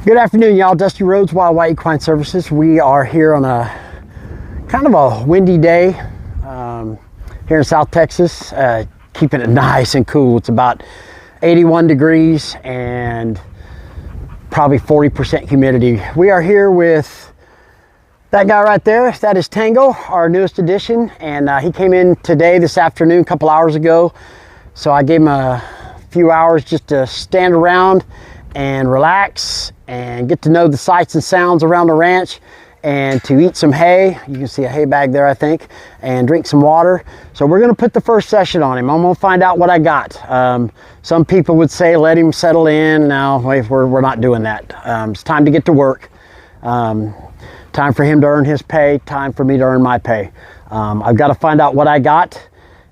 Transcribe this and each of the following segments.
Good afternoon, y'all. Dusty Rhodes, Wild Equine Services. We are here on a kind of a windy day here in South Texas, keeping it nice and cool. It's about 81 degrees and probably 40% humidity. We are here with that guy right there. That is Tango, our newest addition, and he came in this afternoon, a couple hours ago. So I gave him a few hours just to stand around and relax and get to know the sights and sounds around the ranch, and to eat some hay. You can see a hay bag there, I think, and drink some water. So we're going to put the first session on him. I'm going to find out what I got. Some people would say let him settle in. No, we're not doing that. It's time to get to work. Time for him to earn his pay, time for me to earn my pay. I've got to find out what I got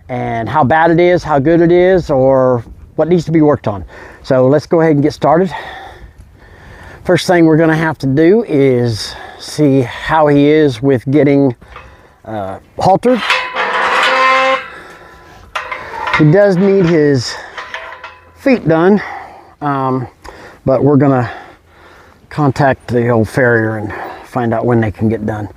and how bad it is, how good it is, or what needs to be worked on. So let's go ahead and get started. First thing we're going to have to do is see how he is with getting haltered. He does need his feet done, but we're going to contact the old farrier and find out when they can get done.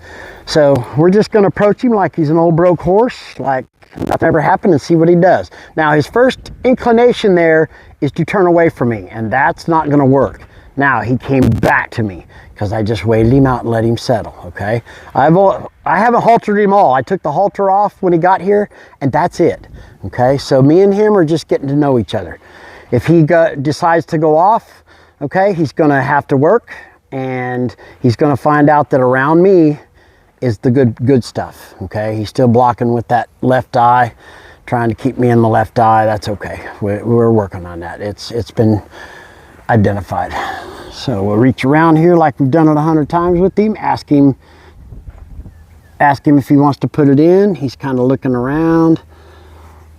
So we're just going to approach him like he's an old broke horse, like nothing ever happened, and see what he does. Now, his first inclination there is to turn away from me, and that's not going to work. Now, he came back to me because I just waited him out and let him settle, okay? I haven't haltered him all. I took the halter off when he got here, and that's it, okay? So me and him are just getting to know each other. If he decides to go off, okay, he's going to have to work, and he's going to find out that around me is the good stuff, okay? He's still blocking with that left eye, trying to keep me in the left eye. That's okay. We're working on that. It's been identified. So we'll reach around here like we've done it 100 times with him. Ask him if he wants to put it in. He's kind of looking around,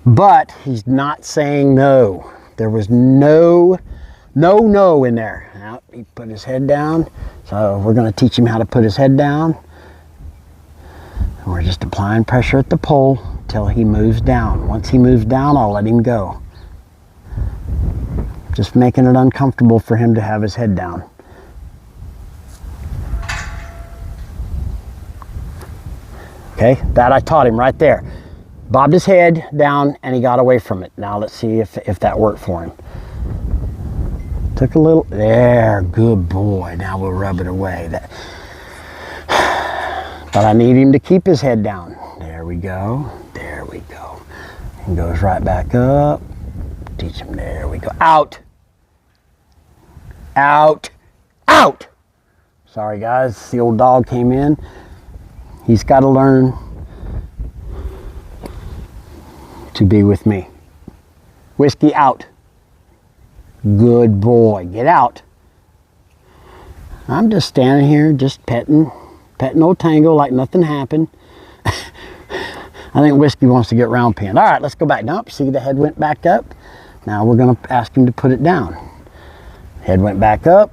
but he's not saying no. There was no in there. Now he put his head down. So we're going to teach him how to put his head down. And we're just applying pressure at the pole until he moves down. Once he moves down, I'll let him go. Just making it uncomfortable for him to have his head down. Okay, that I taught him right there. Bobbed his head down and he got away from it. Now let's see if that worked for him. Took a little, there, good boy. Now we'll rub it away. But I need him to keep his head down. There we go, there we go. And goes right back up. Teach him, there we go. Out. Out. Out. Sorry guys, the old dog came in. He's got to learn to be with me. Whiskey, out. Good boy, get out. I'm just standing here, just petting old Tango like nothing happened. I think Whiskey wants to get round pinned. All right, let's go back. Nope, see the head went back up. Now we're going to ask him to put it down. Head went back up.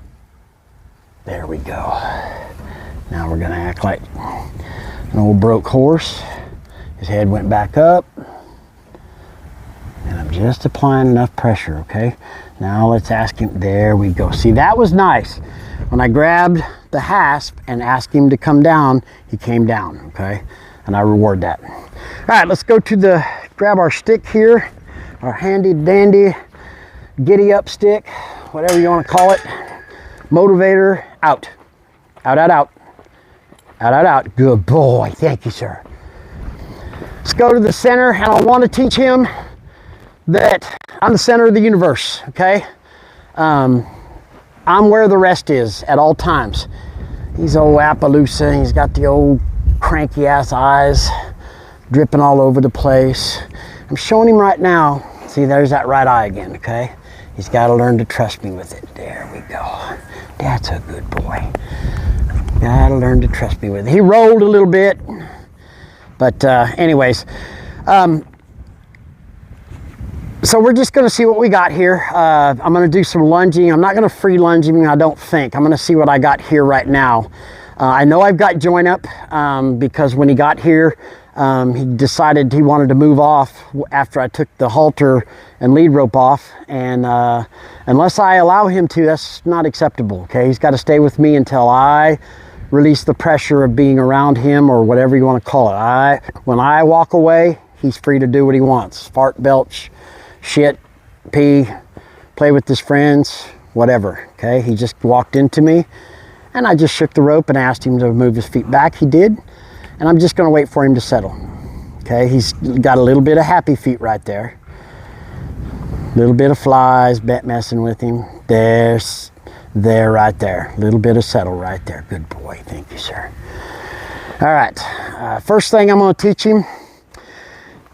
There we go. Now we're going to act like an old broke horse. His head went back up. And I'm just applying enough pressure, okay? Now let's ask him. There we go. See, that was nice. When I grabbed the hasp and asked him to come down, he came down, okay? And I reward that. All right, let's go to grab our stick here. Our handy dandy giddy up stick, whatever you want to call it. Motivator, out. Out, out, out. Out, out, out. Good boy. Thank you, sir. Let's go to the center, and I want to teach him that I'm the center of the universe, okay? I'm where the rest is at all times. He's old Apaloosa. He's got the old cranky ass eyes dripping all over the place. I'm showing him right now. See, there's that right eye again, okay? He's got to learn to trust me with it. There we go. That's a good boy. Got to learn to trust me with it. He rolled a little bit, but anyways. So we're just going to see what we got here. I'm going to do some lunging. I'm not going to free lunge him, I don't think. I'm going to see what I got here right now. I know I've got joint up because when he got here, He decided he wanted to move off after I took the halter and lead rope off, and unless I allow him to, that's not acceptable. Okay, he's got to stay with me until I release the pressure of being around him, or whatever you want to call it. When I walk away, he's free to do what he wants. Fart, belch, shit, pee, play with his friends, whatever. Okay, he just walked into me, and I just shook the rope and asked him to move his feet back. He did, and I'm just going to wait for him to settle. Okay, he's got a little bit of happy feet right there. A little bit of flies, messing with him. There, right there. A little bit of settle right there. Good boy. Thank you, sir. All right. First thing I'm going to teach him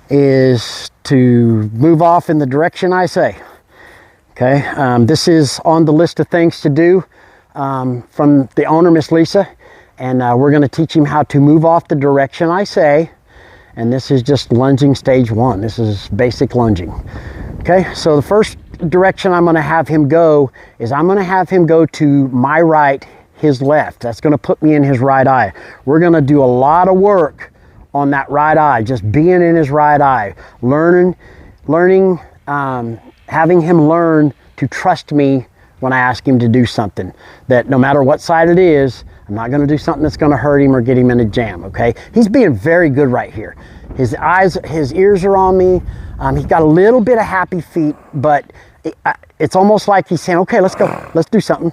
is to move off in the direction I say. Okay. This is on the list of things to do from the owner, Miss Lisa. And we're going to teach him how to move off the direction I say. And this is just lunging stage 1. This is basic lunging. Okay. So the first direction I'm going to have him go is I'm going to have him go to my right, his left. That's going to put me in his right eye. We're going to do a lot of work on that right eye, just being in his right eye, learning, having him learn to trust me when I ask him to do something, that no matter what side it is, I'm not going to do something that's going to hurt him or get him in a jam. Okay, he's being very good right here. His eyes, his ears are on me. He's got a little bit of happy feet, but it's almost like he's saying, okay, let's go. Let's do something.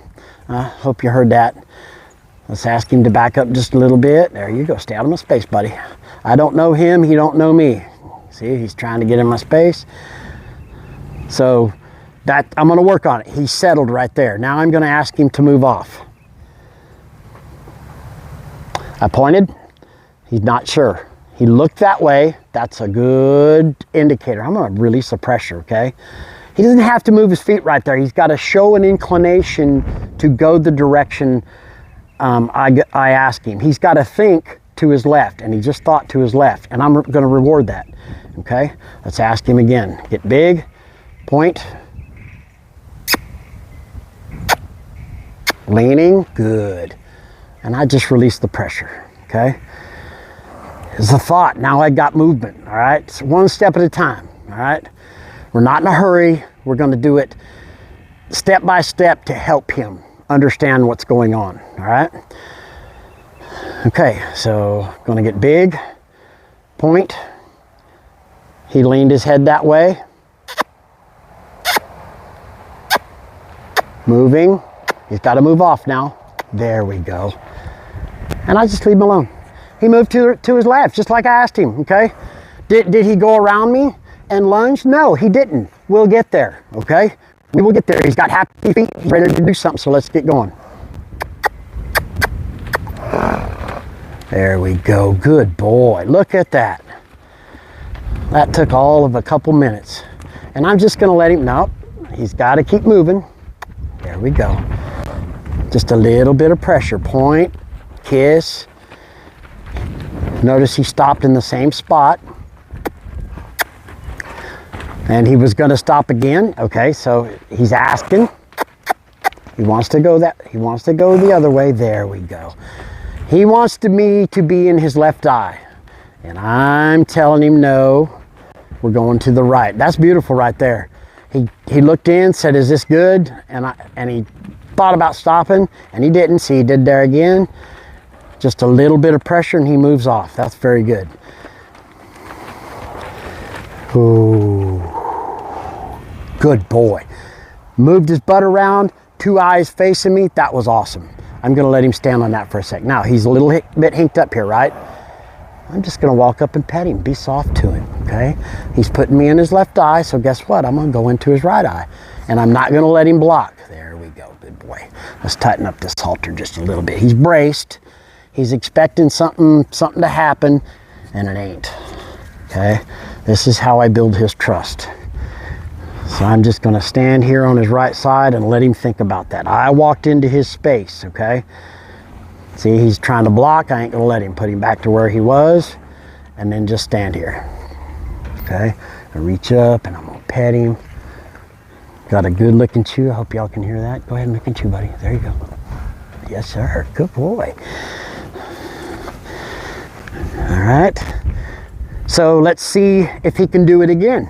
Hope you heard that. Let's ask him to back up just a little bit. There you go. Stay out of my space, buddy. I don't know him. He don't know me. See, he's trying to get in my space. So that I'm going to work on it. He's settled right there. Now I'm going to ask him to move off. I pointed. He's not sure. He looked that way. That's a good indicator. I'm going to release the pressure, okay? He doesn't have to move his feet right there. He's got to show an inclination to go the direction I ask him. He's got to think to his left, and he just thought to his left, and I'm going to reward that, okay? Let's ask him again. Get big, point, leaning, good. And I just released the pressure, okay? It's a thought. Now I got movement, all right? It's one step at a time, all right? We're not in a hurry. We're going to do it step by step to help him understand what's going on, all right? Okay, so going to get big, point. He leaned his head that way. Moving. He's got to move off now. There we go. And I just leave him alone. He moved to his left, just like I asked him, okay? Did he go around me and lunge? No, he didn't. We'll get there, okay? We will get there. He's got happy feet. He's ready to do something, so let's get going. There we go. Good boy. Look at that. That took all of a couple minutes. And I'm just going to let him, nope, he's got to keep moving. There we go. Just a little bit of pressure. Point, kiss. Notice he stopped in the same spot. And he was going to stop again. Okay, so he's asking. He wants to go the other way. There we go. He wants me to be in his left eye. And I'm telling him no. We're going to the right. That's beautiful right there. He looked in, said, "Is this good?" And he thought about stopping, and he didn't. See, he did there again. Just a little bit of pressure, and he moves off. That's very good. Ooh, good boy. Moved his butt around, 2 eyes facing me. That was awesome. I'm going to let him stand on that for a sec. Now, he's a little bit hinked up here, right? I'm just going to walk up and pet him. Be soft to him, okay? He's putting me in his left eye, so guess what? I'm going to go into his right eye, and I'm not going to let him block. There we go. Good boy. Let's tighten up this halter just a little bit. He's braced. He's expecting something to happen, and it ain't, okay? This is how I build his trust. So I'm just going to stand here on his right side and let him think about that. I walked into his space, okay? See, he's trying to block. I ain't going to let him. Put him back to where he was, and then just stand here, okay? I reach up, and I'm going to pet him. Got a good looking chew. I hope y'all can hear that. Go ahead and look and chew, buddy. There you go. Yes, sir. Good boy. All right. So let's see if he can do it again.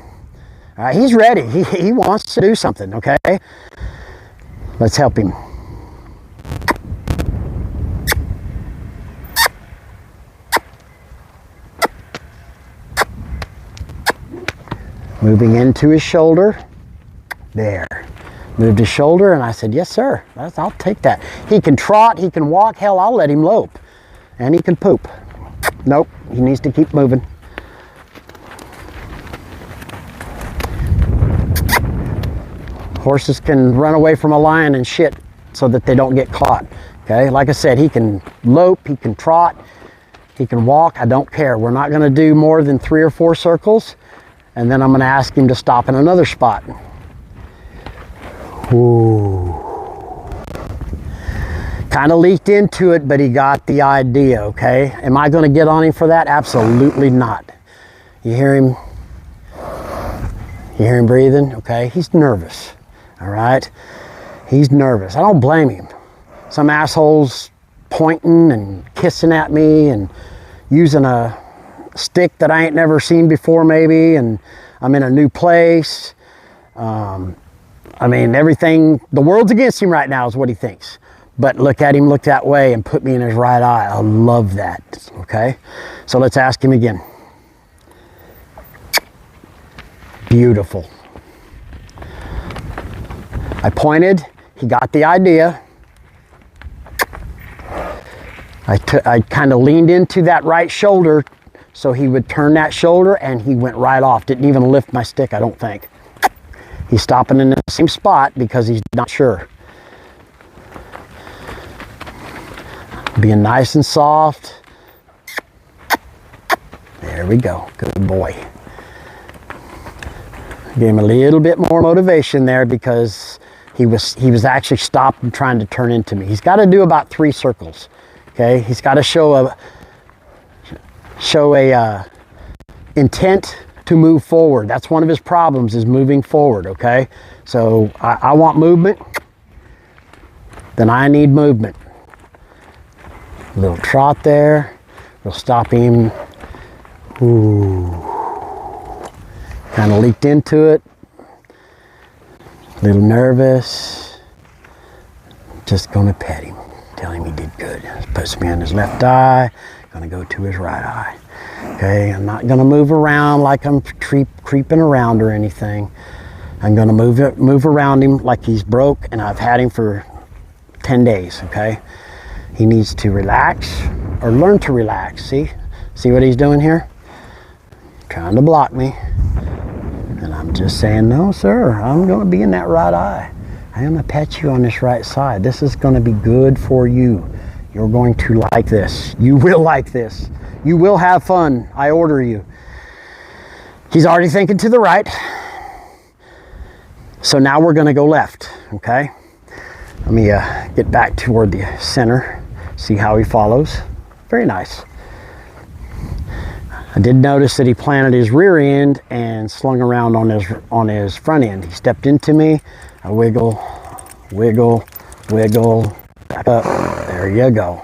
All right, he's ready. He wants to do something, okay? Let's help him. Moving into his shoulder. There. Moved his shoulder, and I said, yes, sir. I'll take that. He can trot, he can walk. Hell, I'll let him lope. And he can poop. Nope, he needs to keep moving. Horses can run away from a lion and shit so that they don't get caught. Okay, like I said, he can lope, he can trot, he can walk. I don't care. We're not going to do more than 3 or 4 circles, and then I'm going to ask him to stop in another spot. Ooh. Kind of leaked into it, but he got the idea, okay? Am I going to get on him for that? Absolutely not. You hear him? You hear him breathing? Okay, he's nervous. All right, he's nervous. I don't blame him. Some asshole's pointing and kissing at me and using a stick that I ain't never seen before maybe, and I'm in a new place. I mean, everything, the world's against him right now is what he thinks. But look at him, look that way and put me in his right eye. I love that, okay? So let's ask him again. Beautiful. I pointed, he got the idea. I kind of leaned into that right shoulder so he would turn that shoulder, and he went right off. Didn't even lift my stick, I don't think. He's stopping in the same spot because he's not sure. Being nice and soft. There we go, good boy. Gave him a little bit more motivation there because he was actually stopped and trying to turn into me. He's got to do about 3 circles. Okay, he's got to show a intent to move forward. That's one of his problems, is moving forward. Okay, so I want movement. Then I need movement. A little trot there. We'll stop him. Ooh. Kind of leaked into it. A little nervous. Just gonna pet him. Tell him he did good. Puts me on his left eye. Gonna go to his right eye. Okay, I'm not gonna move around like I'm creeping around or anything. I'm gonna move around him like he's broke, and I've had him for 10 days, okay? He needs to relax or learn to relax. See what he's doing here? Trying to block me. And I'm just saying, no, sir, I'm going to be in that right eye. I'm going to pet you on this right side. This is going to be good for you. You're going to like this. You will like this. You will have fun. I order you. He's already thinking to the right. So now we're going to go left, okay? Let me get back toward the center, see how he follows. Very nice. I did notice that he planted his rear end and slung around on his front end. He stepped into me. I wiggle, wiggle, wiggle, back up. There you go.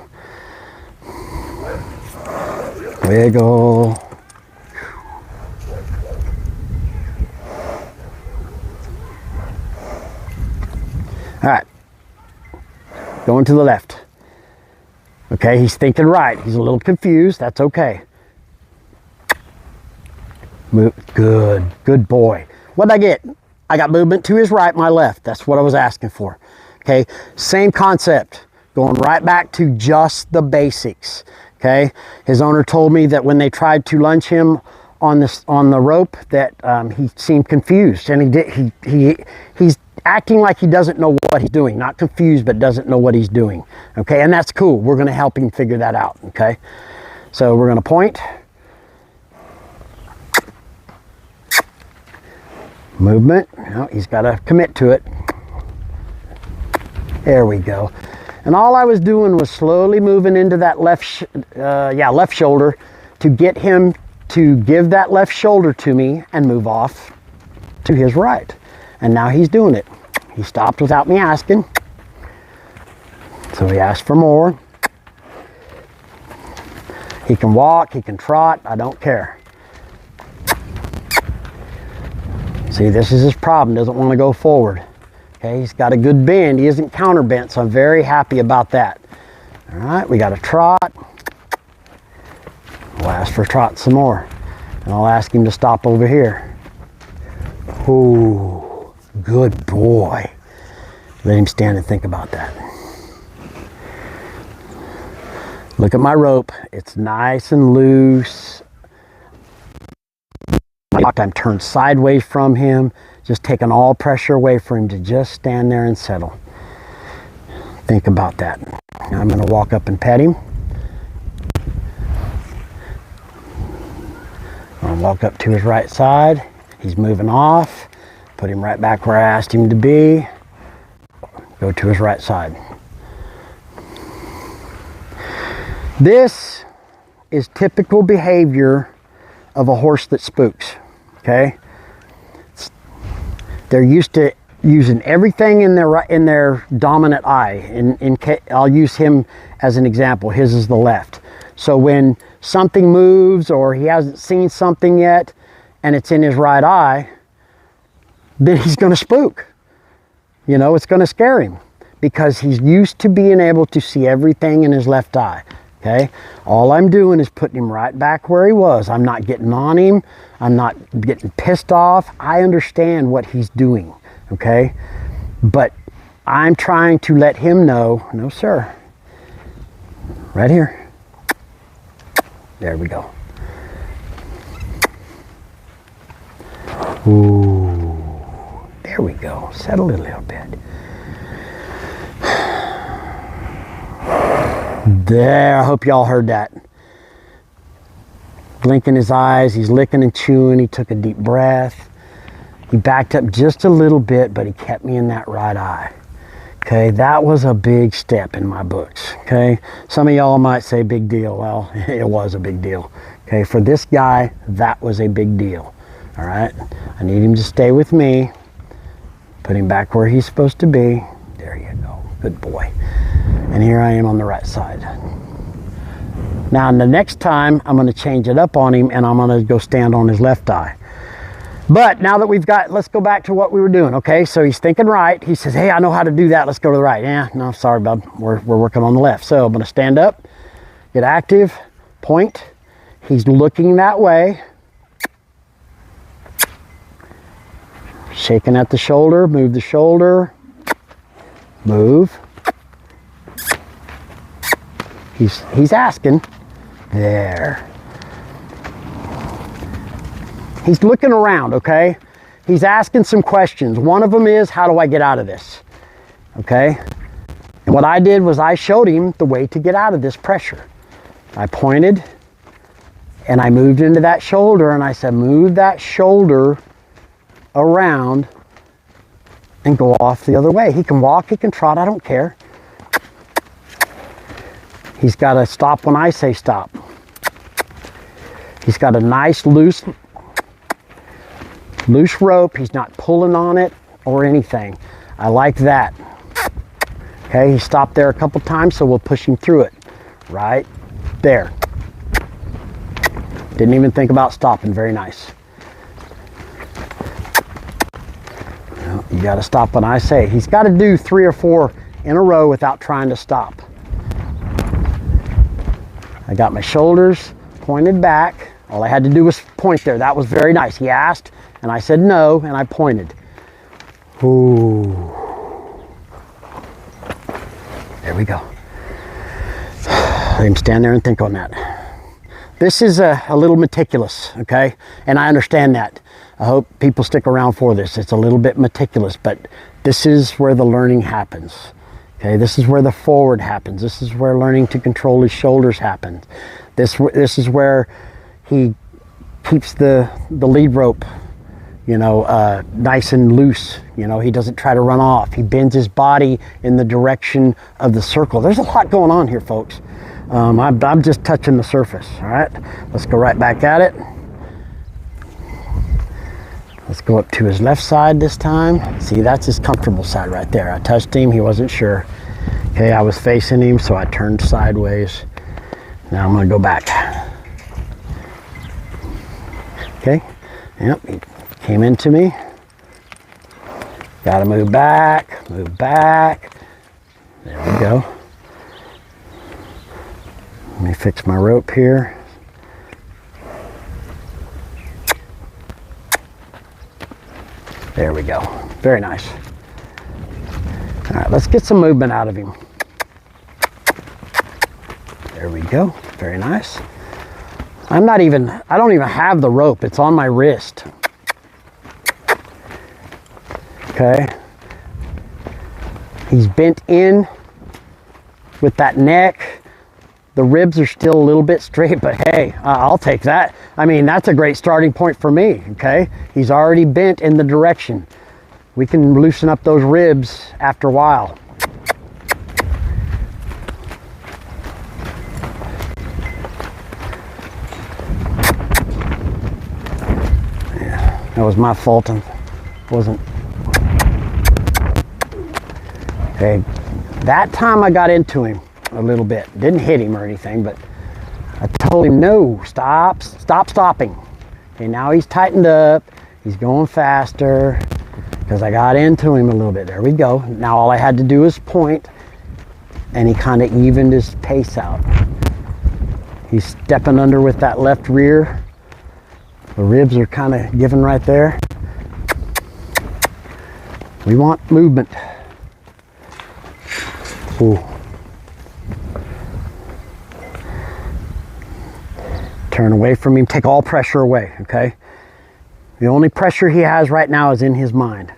Wiggle. All right. Going to the left. Okay, he's thinking right. He's a little confused. That's okay. Good boy. What'd I get? I got movement to his right, my left. That's what I was asking for. Okay, same concept. Going right back to just the basics. Okay, his owner told me that when they tried to lunge him on the rope, that he seemed confused, and he's acting like he doesn't know what he's doing. Not confused, but doesn't know what he's doing. Okay, and that's cool. We're going to help him figure that out. Okay, so we're going to point. Movement. No, he's got to commit to it. There we go. And all I was doing was slowly moving into that left shoulder to get him to give that left shoulder to me and move off to his right. And now he's doing it. He stopped without me asking. So he asked for more. He can walk, he can trot, I don't care. See, this is his problem, doesn't want to go forward. Okay, he's got a good bend. He isn't counterbent, so I'm very happy about that. All right, we got a trot. We'll ask for a trot some more. And I'll ask him to stop over here. Ooh, good boy. Let him stand and think about that. Look at my rope. It's nice and loose. I'm turned sideways from him, just taking all pressure away for him to just stand there and settle. Think about that. Now I'm going to walk up and pet him. I'll walk up to his right side. He's moving off. Put him right back where I asked him to be. Go to his right side. This is typical behavior of a horse that spooks. Okay, they're used to using everything in their dominant eye. I'll use him as an example. His is the left. So when something moves or he hasn't seen something yet and it's in his right eye, then he's going to spook. You know, it's going to scare him because he's used to being able to see everything in his left eye. Okay, all I'm doing is putting him right back where he was. I'm not getting on him. I'm not getting pissed off. I understand what he's doing, okay? But I'm trying to let him know, no sir, right here. There we go. Ooh, there we go. Settle it a little bit. There, I hope y'all heard that. Blinking his eyes, he's licking and chewing, he took a deep breath. He backed up just a little bit, but he kept me in that right eye. Okay, that was a big step in my books. Okay, some of y'all might say big deal. Well, it was a big deal. Okay, for this guy, that was a big deal. All right, I need him to stay with me. Put him back where he's supposed to be. There you go, good boy. And here I am on the right side. Now, the next time, I'm going to change it up on him and I'm going to go stand on his left eye. But now that we've got, let's go back to what we were doing, okay? So he's thinking right. He says, hey, I know how to do that. Let's go to the right. Yeah, no, sorry, bud. We're working on the left. So I'm going to stand up, get active, point. He's looking that way. Shaking at the shoulder, move the shoulder, move. He's asking. There. He's looking around, okay? He's asking some questions. One of them is, how do I get out of this? Okay? And what I did was I showed him the way to get out of this pressure. I pointed and I moved into that shoulder and I said, move that shoulder around and go off the other way. He can walk, he can trot, I don't care. He's got to stop when I say stop. He's got a nice loose rope. He's not pulling on it or anything. I like that. Okay, he stopped there a couple times, so we'll push him through it. Right there. Didn't even think about stopping. Very nice. You got to stop when I say. He's got to do 3 or 4 in a row without trying to stop. I got my shoulders pointed back. All I had to do was point there. That was very nice. He asked, and I said no, and I pointed. Ooh. There we go. Let him stand there and think on that. This is a little meticulous, okay? And I understand that. I hope people stick around for this. It's a little bit meticulous, but this is where the learning happens. Okay, this is where the forward happens. This is where learning to control his shoulders happens. This is where he keeps the lead rope, you know, nice and loose. You know, he doesn't try to run off. He bends his body in the direction of the circle. There's a lot going on here, folks. I'm just touching the surface. All right, let's go right back at it. Let's go up to his left side this time. See, that's his comfortable side right there. I touched him, he wasn't sure. Okay, I was facing him, so I turned sideways. Now I'm gonna go back. Okay, yep, he came into me. Got to move back, move back. There we go. Let me fix my rope here. There we go. Very nice. All right, let's get some movement out of him. There we go. Very nice. I don't even have the rope. It's on my wrist. Okay. He's bent in with that neck. The ribs are still a little bit straight, but hey, I'll take that. I mean, that's a great starting point for me, okay? He's already bent in the direction. We can loosen up those ribs after a while. Yeah, that was my fault and wasn't. Okay, that time I got into him a little bit. Didn't hit him or anything, but I told him, no, stop stopping. Okay, now he's tightened up. He's going faster because I got into him a little bit. There we go. Now all I had to do is point, and he kind of evened his pace out. He's stepping under with that left rear. The ribs are kind of given right there. We want movement. Ooh. Turn away from him, take all pressure away, okay? The only pressure he has right now is in his mind.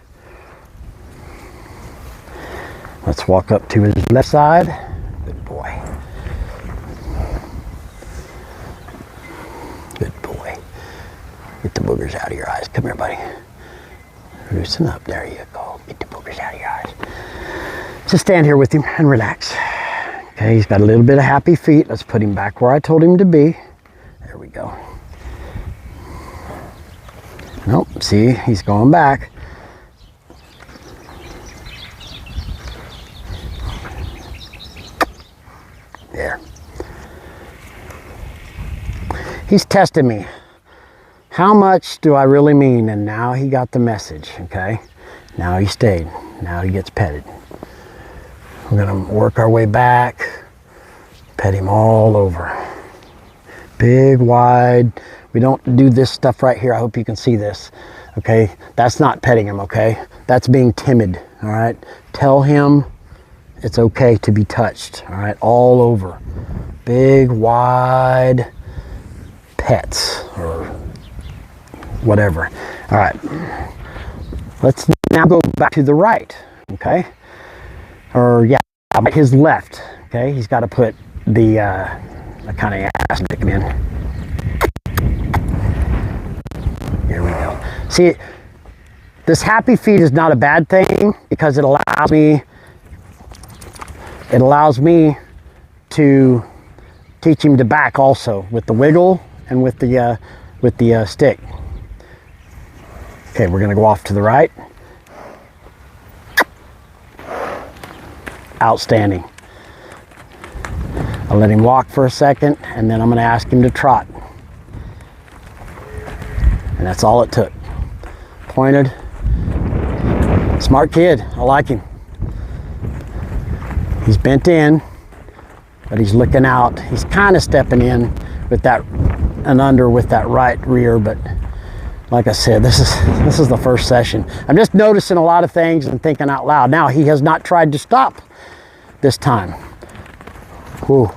Let's walk up to his left side. Good boy. Good boy. Get the boogers out of your eyes. Come here, buddy. Loosen up. There you go. Get the boogers out of your eyes. Just stand here with him and relax. Okay, he's got a little bit of happy feet. Let's put him back where I told him to be. There we go. Nope, see, he's going back. There. He's testing me. How much do I really mean? And now he got the message, okay? Now he stayed. Now he gets petted. We're gonna work our way back, pet him all over. Big, wide. We don't do this stuff right here. I hope you can see this, okay? That's not petting him, okay? That's being timid, all right? Tell him it's okay to be touched, all right? All over. Big, wide pets or whatever. All right. Let's now go back to the right, okay? Or yeah, his left, okay? He's got to put the, I kind of ass stick him in. Here we go. See, this happy feet is not a bad thing because it allows me to teach him to back also with the wiggle and with the stick. Okay, we're gonna go off to the right. Outstanding. I'll let him walk for a second and then I'm gonna ask him to trot. And that's all it took. Pointed. Smart kid, I like him. He's bent in, but he's looking out. He's kind of stepping in with that and under with that right rear, but like I said, this is the first session. I'm just noticing a lot of things and thinking out loud. Now, he has not tried to stop this time. Whew.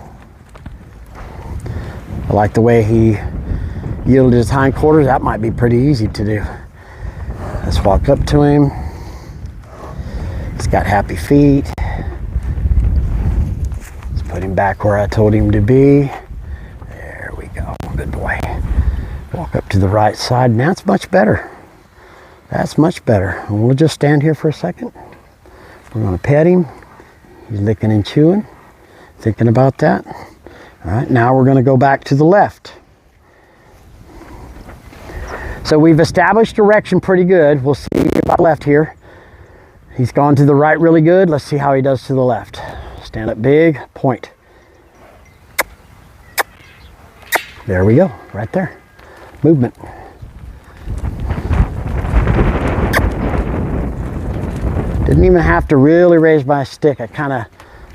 I like the way he yielded his hindquarters. That might be pretty easy to do. Let's walk up to him. He's got happy feet. Let's put him back where I told him to be. There we go. Good boy. Walk up to the right side. Now it's much better. That's much better. And we'll just stand here for a second. We're going to pet him. He's licking and chewing. Thinking about that. All right, now we're going to go back to the left. So we've established direction pretty good. We'll see about left here. He's gone to the right really good. Let's see how he does to the left. Stand up big, point. There we go, right there. Movement. Didn't even have to really raise my stick. I kind of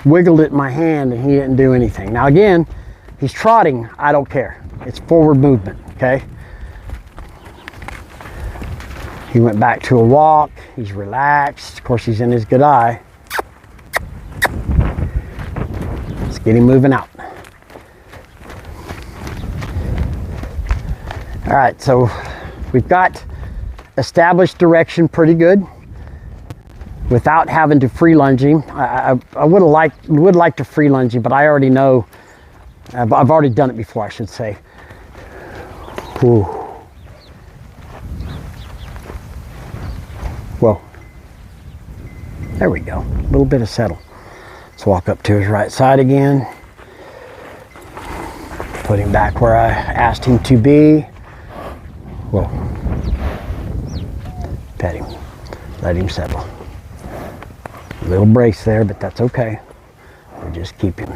wiggled it in my hand and he didn't do anything. Now again, he's trotting, I don't care. It's forward movement, okay? He went back to a walk, he's relaxed. Of course, he's in his good eye. Let's get him moving out. All right, so we've got established direction pretty good without having to free lunge him. I would like to free lunge him, but I already know, I've already done it before, I should say. Whew. Whoa. There we go, a little bit of settle. Let's walk up to his right side again. Put him back where I asked him to be. Whoa. Pet him, let him settle. A little brace there, but that's okay. We'll just keep him.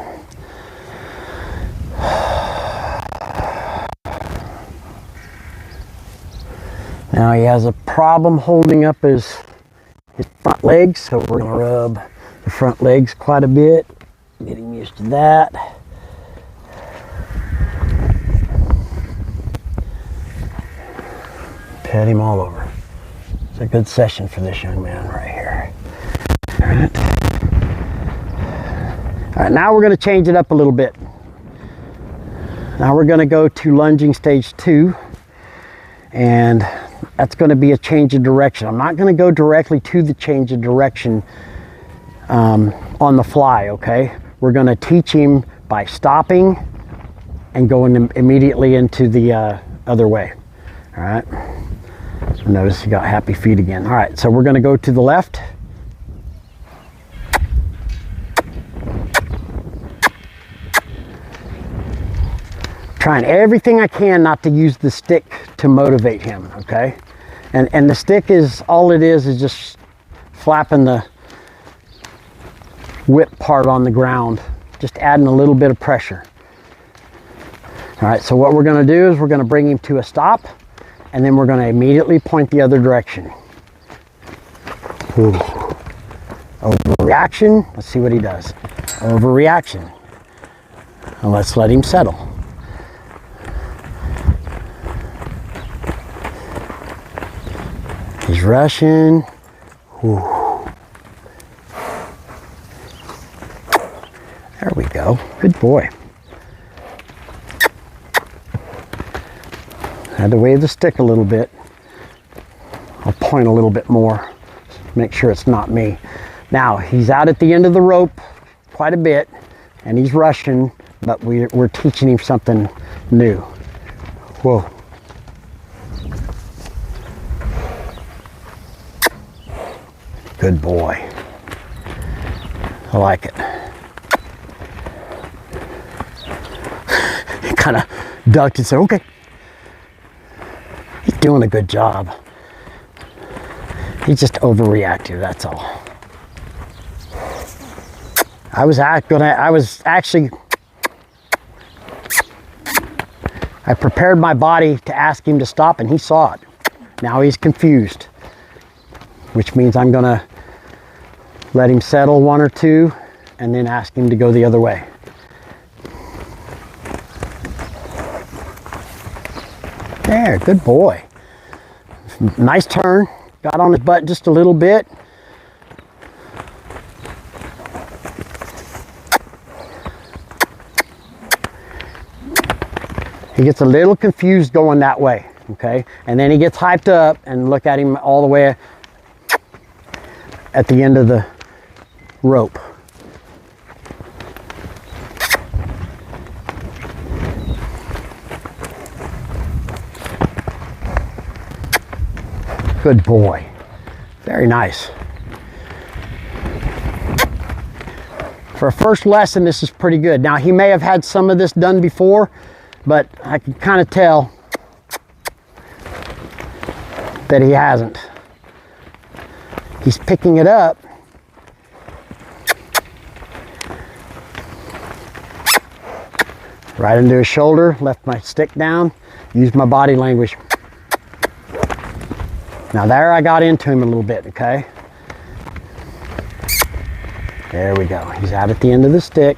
Now he has a problem holding up his front legs, so we're gonna rub the front legs quite a bit, get him used to that. Pet him all over. It's a good session for this young man right here. All right, now we're going to change it up a little bit. Now we're going to go to lunging stage 2, and that's going to be a change of direction. I'm not going to go directly to the change of direction on the fly, okay? We're going to teach him by stopping and going immediately into the other way. All right. Notice he got happy feet again. All right, so we're going to go to the left. Trying everything I can not to use the stick to motivate him, okay? And the stick is, all it is just flapping the whip part on the ground, just adding a little bit of pressure. All right, so what we're going to do is we're going to bring him to a stop, and then we're going to immediately point the other direction. Ooh. Overreaction. Let's see what he does. Overreaction. And let's let him settle. He's rushing. Ooh. There we go. Good boy. Had to wave the stick a little bit. I'll point a little bit more, make sure it's not me. Now, he's out at the end of the rope quite a bit, and he's rushing, but we're teaching him something new. Whoa. Good boy. I like it. He kind of ducked and said, okay. He's doing a good job. He's just overreactive, that's all. I prepared my body to ask him to stop, and he saw it. Now he's confused, which means I'm gonna let him settle one or two and then ask him to go the other way. There, good boy. Nice turn. Got on his butt just a little bit. He gets a little confused going that way, okay? And then he gets hyped up, and look at him all the way at the end of the rope. Good boy. Very nice. For a first lesson, this is pretty good. Now, he may have had some of this done before, but I can kind of tell that he hasn't. He's picking it up. Right into his shoulder, left my stick down, used my body language. Now there I got into him a little bit, okay? There we go. He's out at the end of the stick.